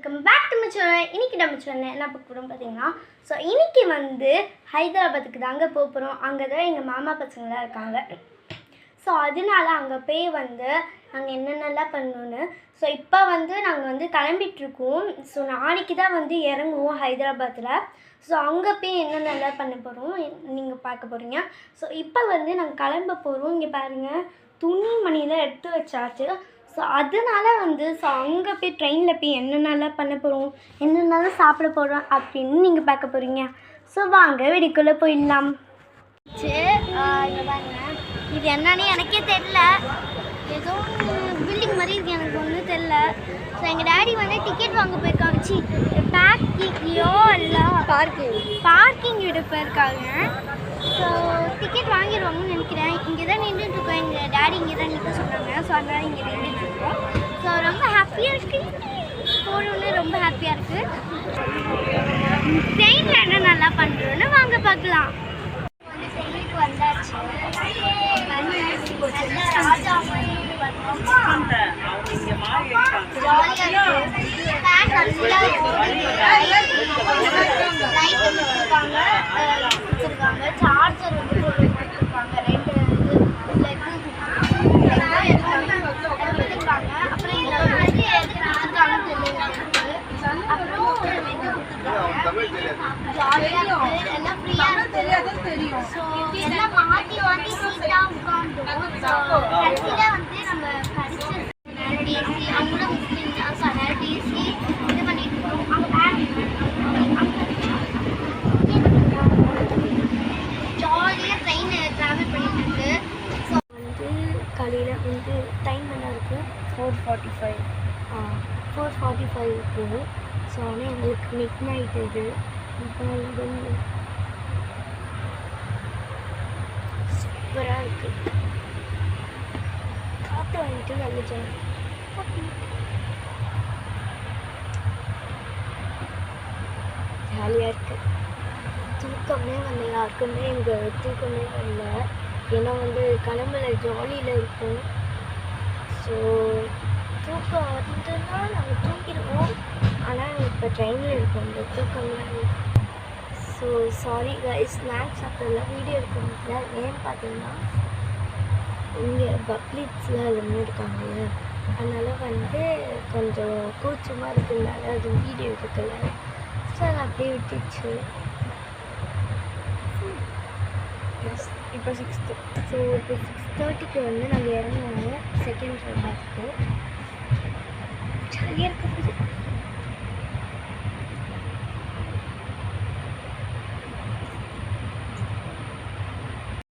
Welcome back to my channel. இன்றைக்கி நம்ம channel என்ன பார்க்க போகிறோம் பார்த்தீங்கன்னா, ஸோ இன்றைக்கி வந்து ஹைதராபாத்துக்கு தாங்க போகிறோம். அங்கே தான் எங்கள் மாமா பசங்களாம் இருக்காங்க. ஸோ அதனால அங்கே போய் வந்து நாங்கள் என்னென்னலாம் பண்ணணுன்னு ஸோ இப்போ வந்து நாங்கள் வந்து கிளம்பிகிட்ருக்கோம். ஸோ நாளைக்கு தான் வந்து இறங்குவோம் ஹைதராபாத்தில். ஸோ அங்கே போய் என்னென்னலாம் பண்ண போகிறோம் நீங்கள் பார்க்க போகிறீங்க. ஸோ இப்போ வந்து நாங்கள் கிளம்ப போகிறோம். இங்கே பாருங்கள், துணி மணிலாம் எடுத்து வச்சாச்சு. ஸோ அதனால வந்து அங்கே போய் ட்ரெயினில் போய் என்னென்னலாம் பண்ண போகிறோம், என்னென்னலாம் சாப்பிட போகிறோம் அப்படின்னு நீங்கள் பார்க்க போகிறீங்க. ஸோ வாங்க வீடியோக்குள்ளே போயிடலாம். இங்கே பாருங்க, இது என்னன்னு எனக்கே தெரில. ஏதோ பில்டிங் மாதிரி இருக்குது, எனக்கு ஒன்றும் தெரில. ஸோ எங்கள் டேடி வந்து டிக்கெட் வாங்க போயிருக்காங்க. பேக்கிங்லையோ இல்லை பார்க்கிங் விட போயிருக்காங்க. ஸோ டிக்கெட் வாங்கிடுவாங்கன்னு நினைக்கிறேன். இங்கே தான் நின்றுட்டுருக்கோம். எங்கள் டேடி இங்கே தான் நிற்க சொன்னாங்க. ஸோ அதனால் இங்கே நின்றுட்டுருக்கோம். ஸோ ரொம்ப ஹாப்பியாக இருக்குது, போகணுன்னு ரொம்ப ஹாப்பியாக இருக்குது. ட்ரெயினில் என்ன நல்லா பண்ணுறோன்னு வாங்க பார்க்கலாம். வந்து ட்ரெயினுக்கு வந்தாச்சு. ஜாலியாக இருக்குது. ஃபேன் நல்லா கொடுத்துருக்காங்க. சார்ஜர் வந்து கொடுத்துருக்காங்க. ரெண்டு கொடுத்துருக்காங்க. அப்புறம் இதில் வந்து எது கொடுத்துருக்காங்கன்னு தெரியல. அப்புறம் ஜாலியாக இருக்குது, எல்லாம் ஃப்ரீயாக இருக்குது. ஸோ எல்லாம் மாற்றி மாற்றி சீட்டாக உட்காந்துருக்கோம். ஸோ கடைசியில் வந்து நம்ம படித்த டிசி அவங்களும் முஸ்லீம் தான். ஸோ அதனால் டிசி இது பண்ணிட்டு இருக்கோம். ஜாலியாக ட்ரெயின் ட்ராவல் பண்ணிட்டு இருக்கு. ஸோ வந்து காலையில் வந்து டைம் என்ன இருக்குது? 4:45 இருக்குது. ஸோ ஆனால் எங்களுக்கு மிட் நைட் இது. இப்போ வந்து சூப்பராக இருக்குது. காற்று வாங்கிட்டு நல்ல ஜாலியாக இருக்குது. தூக்கமே வரல, யாருக்குமே எங்கள் தூக்கமே வரல. ஏன்னா வந்து கிளம்புல ஜாலியில் இருக்கும். ஸோ தூக்கம் வந்துன்னா நாங்கள் தூங்கிடுவோம். ஆனால் இப்போ ட்ரெயினில் இருக்கோம், இந்த தூக்கம்லாம். ஸோ சாரி கைஸ், ஸ்நாக்ஸ் சாப்பிட்றதுலாம் வீடியோ எடுக்க முடியல. ஏன்னு பார்த்தீங்கன்னா இங்கே பக்ரீட்ஸ்லாம் எல்லாமே இருக்காங்கல்ல, அதனால் வந்து கொஞ்சம் கூச்சமாக இருக்கிறதுனால அது வீடியோ எடுக்கலை. ஸோ அதை அப்படியே விட்டுச்சு. இப்போ 6:30. ஸோ இப்போ 6:30க்கு வந்து நாங்கள் இறங்குவோம் செகண்ட் ட்ரெயினுக்கு. ஜாலியாக இருக்குது.